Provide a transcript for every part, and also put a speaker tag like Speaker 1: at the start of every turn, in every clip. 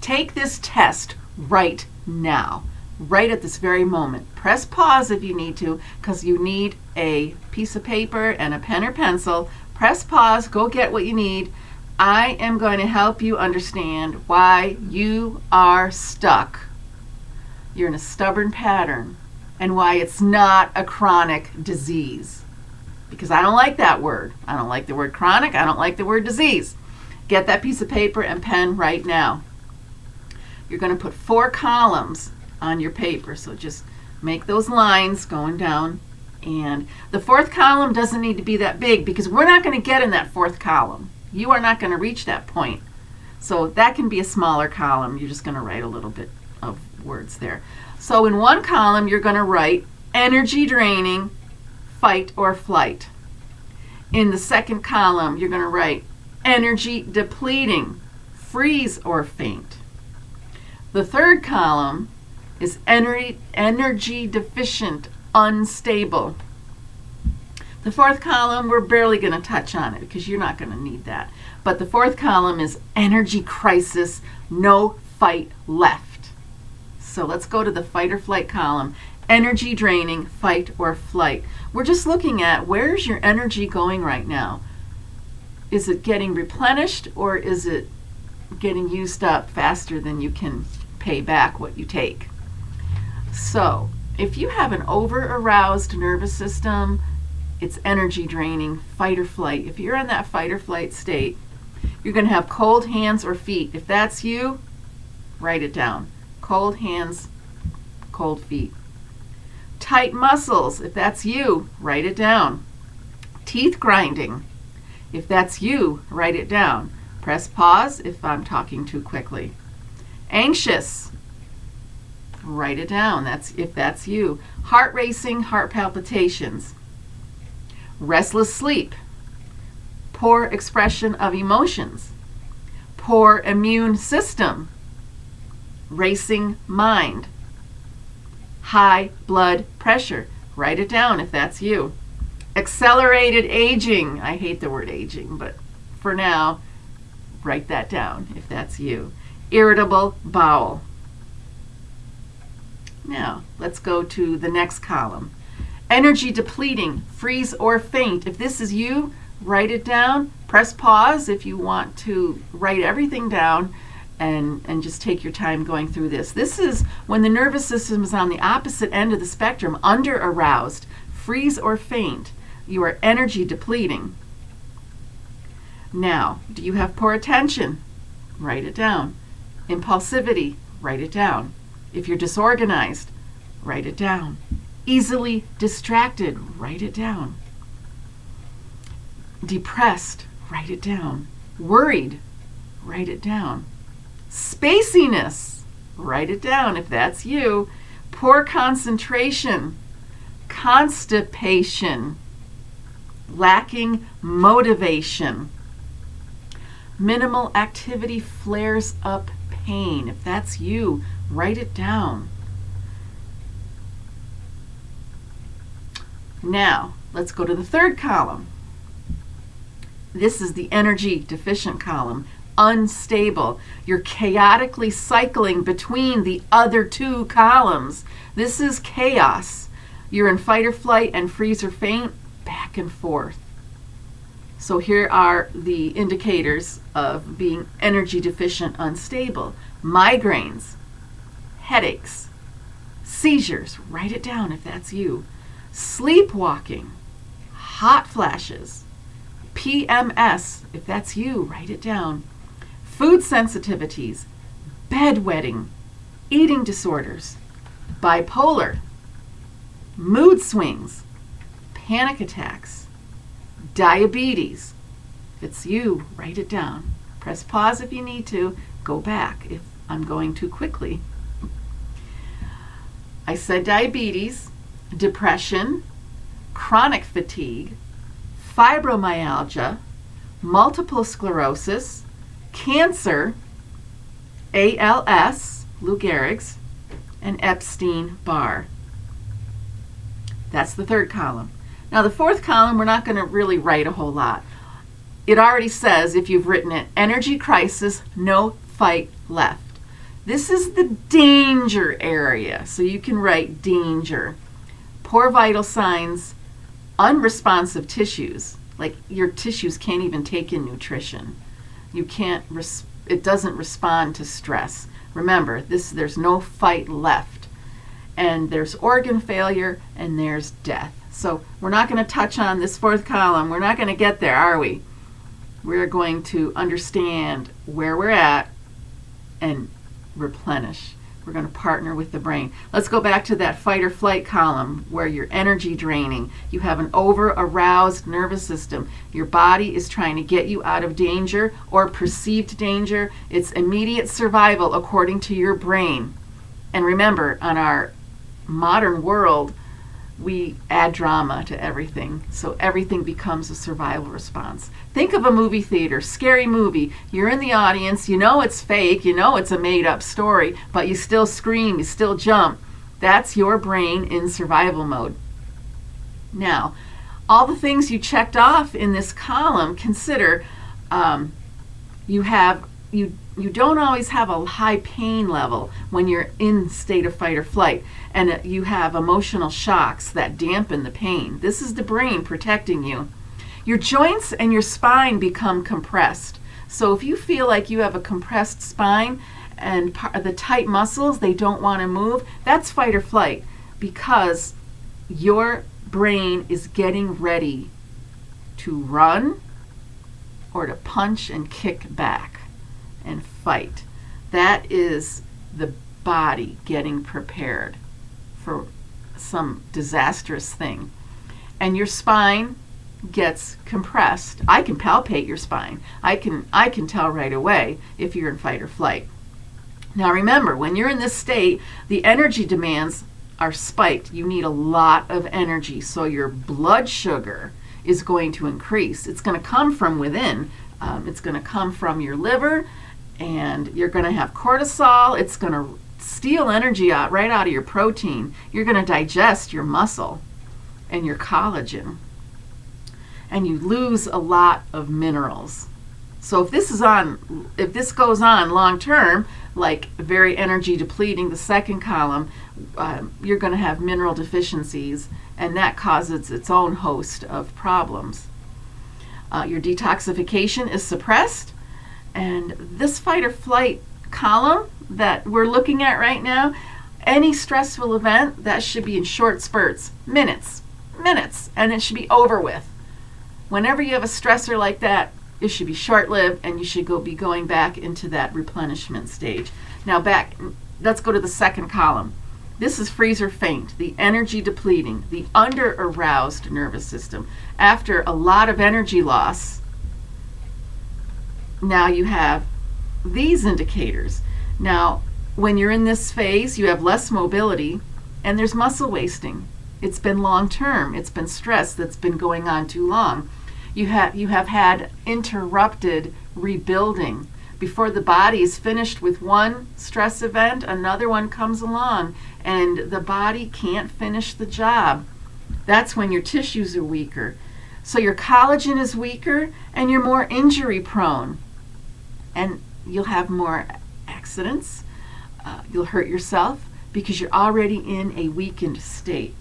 Speaker 1: Take this test right now, right at this very moment. Press pause if you need to, because you need a piece of paper and a pen or pencil. Press pause, go get what you need. I am going to help you understand why you are stuck. You're in a stubborn pattern, and why it's not a chronic disease. Because I don't like that word. I don't like the word chronic. I don't like the word disease. Get that piece of paper and pen right now. You're going to put 4 columns on your paper. So just make those lines going down. And the 4th column doesn't need to be that big, because we're not going to get in that 4th column. You are not going to reach that point. So that can be a smaller column. You're just going to write a little bit of words there. So in one column, you're going to write energy draining, fight or flight. In the second column, you're going to write energy depleting, freeze or faint. The third column is energy deficient, unstable. The 4th column, we're barely going to touch on it because you're not going to need that. But the 4th column is energy crisis, no fight left. So let's go to the fight or flight column. Energy draining, fight or flight. We're just looking at, where's your energy going right now? Is it getting replenished, or is it getting used up faster than you can pay back what you take? So if you have an over-aroused nervous system, it's energy draining, fight or flight. If you're in that fight or flight state, you're going to have cold hands or feet. If that's you, write it down. Cold hands, cold feet. Tight muscles. If that's you, write it down. Teeth grinding. If that's you, write it down. Press pause if I'm talking too quickly. Anxious. Write it down. If that's you. Heart racing, heart palpitations. Restless sleep. Poor expression of emotions. Poor immune system. Racing mind. High blood pressure. Write it down if that's you. Accelerated aging. I hate the word aging, but for now, write that down if that's you. Irritable bowel. Now, let's go to the next column. Energy depleting, freeze or faint. If this is you, write it down. Press pause if you want to write everything down, and just take your time going through this. This is when the nervous system is on the opposite end of the spectrum, under-aroused, freeze or faint. You are energy depleting. Now, do you have poor attention? Write it down. Impulsivity, write it down. If you're disorganized, write it down. Easily distracted, write it down. Depressed, write it down. Worried, write it down. Spaciness, write it down if that's you. Poor concentration, constipation, lacking motivation. Minimal activity flares up pain. If that's you, write it down. Now, let's go to the 3rd column. This is the energy deficient column. Unstable. You're chaotically cycling between the other 2 columns. This is chaos. You're in fight or flight and freeze or faint, back and forth. So here are the indicators of being energy deficient, unstable. Migraines, headaches, seizures, write it down if that's you. Sleepwalking, hot flashes, PMS, if that's you, write it down. Food sensitivities, bedwetting, eating disorders, bipolar, mood swings, panic attacks, diabetes. If it's you, write it down. Press pause if you need to. Go back if I'm going too quickly. I said diabetes, depression, chronic fatigue, fibromyalgia, multiple sclerosis, cancer, ALS, Lou Gehrig's, and Epstein-Barr. That's the 3rd column. Now the 4th column, we're not going to really write a whole lot. It already says, if you've written it, energy crisis, no fight left. This is the danger area. So you can write danger. Poor vital signs, unresponsive tissues. Like your tissues can't even take in nutrition. You can't, it doesn't respond to stress. Remember, there's no fight left. And there's organ failure and there's death. So we're not going to touch on this fourth column. We're not going to get there, are we? We're going to understand where we're at and replenish. We're going to partner with the brain. Let's go back to that fight or flight column where you're energy draining. You have an over-aroused nervous system. Your body is trying to get you out of danger or perceived danger. It's immediate survival according to your brain. And remember, on our modern world, we add drama to everything. So everything becomes a survival response. Think of a movie theater, scary movie. You're in the audience, you know it's fake, you know it's a made-up story, but you still scream, you still jump. That's your brain in survival mode. Now, all the things you checked off in this column, consider you don't always have a high pain level when you're in state of fight or flight, and you have emotional shocks that dampen the pain. This is the brain protecting you. Your joints and your spine become compressed. So if you feel like you have a compressed spine and the tight muscles, they don't want to move, that's fight or flight, because your brain is getting ready to run or to punch and kick back and fight. That is the body getting prepared for some disastrous thing. And your spine gets compressed. I can palpate your spine. I can tell right away if you're in fight or flight. Now remember, when you're in this state, the energy demands are spiked. You need a lot of energy, so your blood sugar is going to increase. It's going to come from within. It's going to come from your liver, and you're going to have cortisol. It's going to steal energy right out of your protein. You're going to digest your muscle and your collagen, and you lose a lot of minerals. So if this goes on long term, like very energy depleting, the second column, you're going to have mineral deficiencies, and that causes its own host of problems. Your detoxification is suppressed, and this fight or flight column that we're looking at right now, any stressful event, that should be in short spurts, minutes, and it should be over with. Whenever you have a stressor like that, it should be short-lived, and you should be going back into that replenishment stage. Now let's go to the second column. This is freeze or faint, the energy depleting, the under-aroused nervous system. After a lot of energy loss, now you have these indicators. Now, when you're in this phase, you have less mobility, and there's muscle wasting. It's been long-term. It's been stress that's been going on too long. You have had interrupted rebuilding. Before the body is finished with one stress event, another one comes along, and the body can't finish the job. That's when your tissues are weaker. So your collagen is weaker, and you're more injury prone. And you'll have more accidents. You'll hurt yourself because you're already in a weakened state.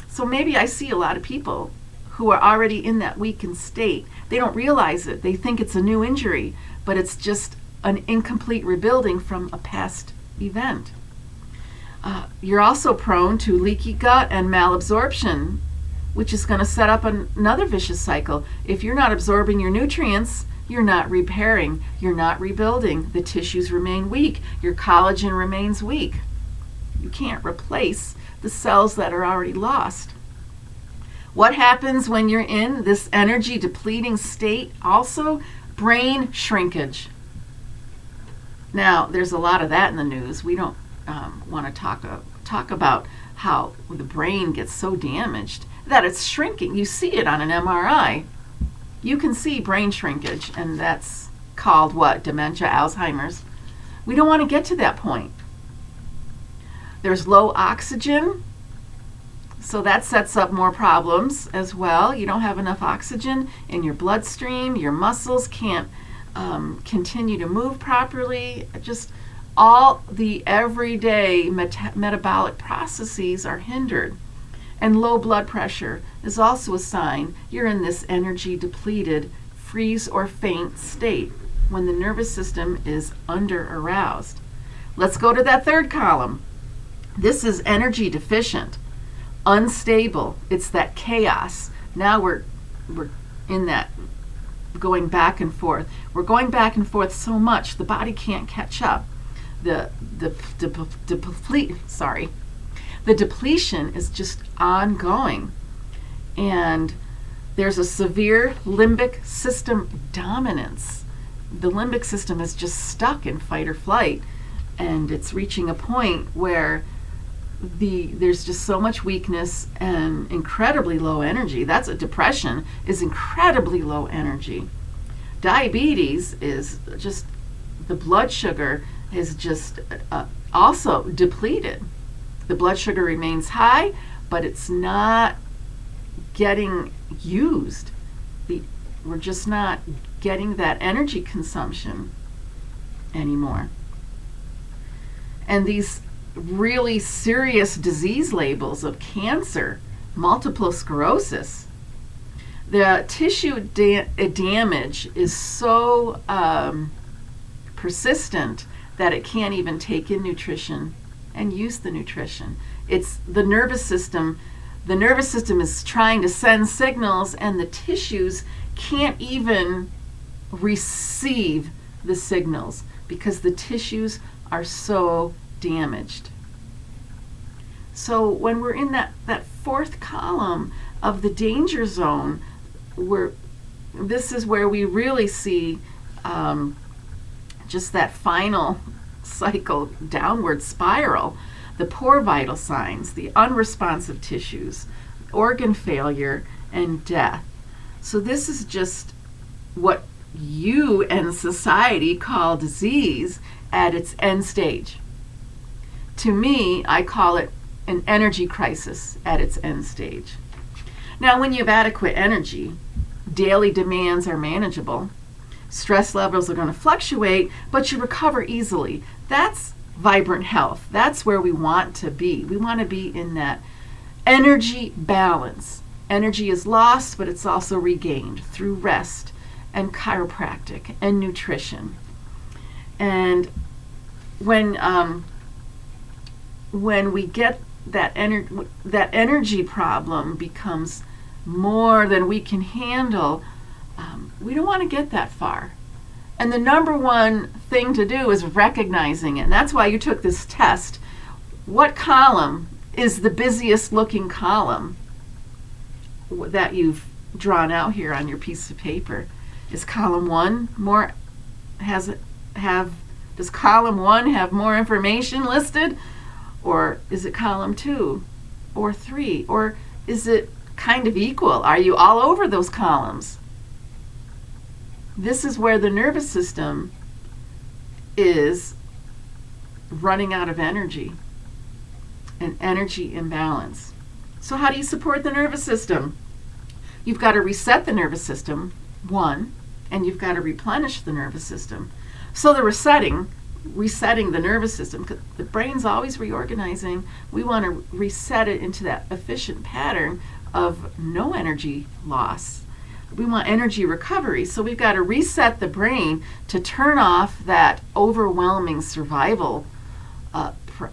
Speaker 1: So maybe I see a lot of people who are already in that weakened state. They don't realize it. They think it's a new injury, but it's just an incomplete rebuilding from a past event. You're also prone to leaky gut and malabsorption, which is going to set up another vicious cycle. If you're not absorbing your nutrients, you're not repairing, you're not rebuilding. The tissues remain weak. Your collagen remains weak. You can't replace the cells that are already lost. What happens when you're in this energy depleting state? Also, brain shrinkage. Now, there's a lot of that in the news. We don't want to talk about how the brain gets so damaged that it's shrinking. You see it on an MRI. You can see brain shrinkage, and that's called what? Dementia, Alzheimer's. We don't want to get to that point. There's low oxygen, so that sets up more problems as well. You don't have enough oxygen in your bloodstream. Your muscles can't continue to move properly. Just all the everyday metabolic processes are hindered. And low blood pressure is also a sign you're in this energy depleted, freeze or faint state when the nervous system is under aroused. Let's go to that third column. This is energy deficient, unstable. It's that chaos. Now we're in that going back and forth. We're going back and forth so much the body can't catch up. The depletion is just ongoing, and there's a severe limbic system dominance. The limbic system is just stuck in fight or flight, and it's reaching a point where there's just so much weakness and incredibly low energy. That's a depression, is incredibly low energy. Diabetes is just, the blood sugar is just also depleted. The blood sugar remains high, but it's not getting used. We're just not getting that energy consumption anymore. And these really serious disease labels of cancer, multiple sclerosis, the tissue damage is so persistent that it can't even take in nutrition and use the nutrition. It's the nervous system. The nervous system is trying to send signals, and the tissues can't even receive the signals because the tissues are so damaged. So when we're in that fourth column of the danger zone, this is where we really see just that final cycle downward spiral, the poor vital signs, the unresponsive tissues, organ failure, and death. So this is just what you and society call disease at its end stage. To me, I call it an energy crisis at its end stage. Now, when you have adequate energy, daily demands are manageable. Stress levels are going to fluctuate, but you recover easily. That's vibrant health. That's where we want to be. We want to be in that energy balance. Energy is lost, but it's also regained through rest and chiropractic and nutrition. And when we get that energy problem becomes more than we can handle, we don't want to get that far. And the number one thing to do is recognizing it. And that's why you took this test. What column is the busiest looking column that you've drawn out here on your piece of paper? Is column one more, does column one have more information listed? Or is it column 2 or 3? Or is it kind of equal? Are you all over those columns? This is where the nervous system is running out of energy, an energy imbalance. So how do you support the nervous system? You've got to reset the nervous system, one, and you've got to replenish the nervous system. So the resetting the nervous system, because the brain's always reorganizing. We want to reset it into that efficient pattern of no energy loss. We want energy recovery. So we've got to reset the brain to turn off that overwhelming survival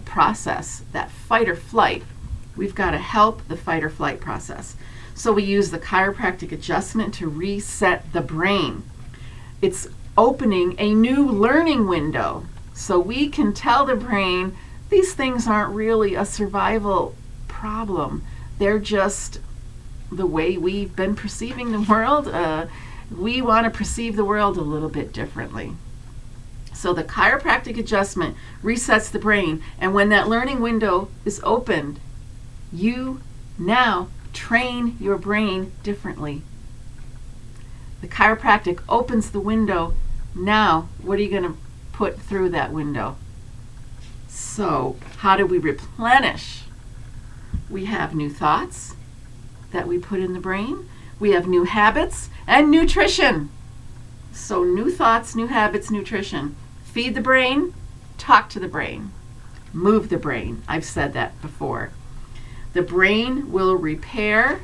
Speaker 1: process, that fight or flight. We've got to help the fight or flight process. So we use the chiropractic adjustment to reset the brain. It's opening a new learning window. So we can tell the brain, these things aren't really a survival problem. They're just the way we've been perceiving the world. We want to perceive the world a little bit differently. So the chiropractic adjustment resets the brain. And when that learning window is opened, you now train your brain differently. The chiropractic opens the window. Now, what are you going to put through that window? So, how do we replenish? We have new thoughts that we put in the brain. We have new habits and nutrition. So, new thoughts, new habits, nutrition. Feed the brain, Talk to the brain. Move the brain. I've said that before. The brain will repair,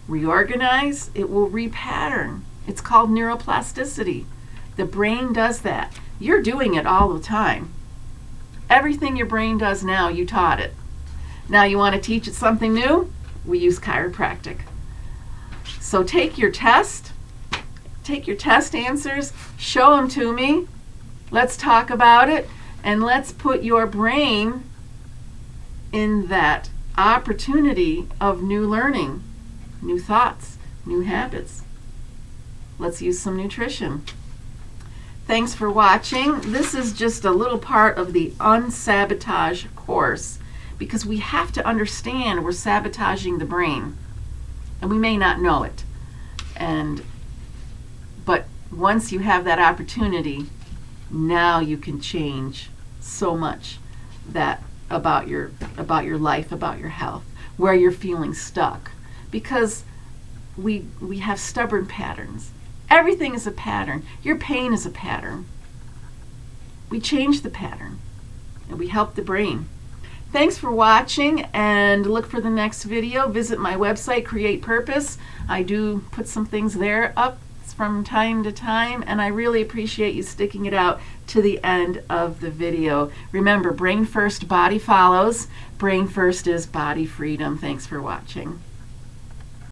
Speaker 1: reorganize, it will repattern. It's called neuroplasticity. The brain does that. You're doing it all the time. Everything your brain does now, you taught it. Now you want to teach it something new? We use chiropractic. So take your test answers, show them to me. Let's talk about it, and let's put your brain in that opportunity of new learning, new thoughts, new habits. Let's use some nutrition. Thanks for watching. This is just a little part of the Unsabotage course, because we have to understand we're sabotaging the brain, and we may not know it. But once you have that opportunity, now you can change so much that about your life, about your health, where you're feeling stuck, because we have stubborn patterns. Everything is a pattern. Your pain is a pattern. We change the pattern, and we help the brain. Thanks for watching, and look for the next video. Visit my website, Create Purpose. I do put some things there up from time to time, and I really appreciate you sticking it out to the end of the video. Remember, brain first, body follows. Brain first is body freedom. Thanks for watching.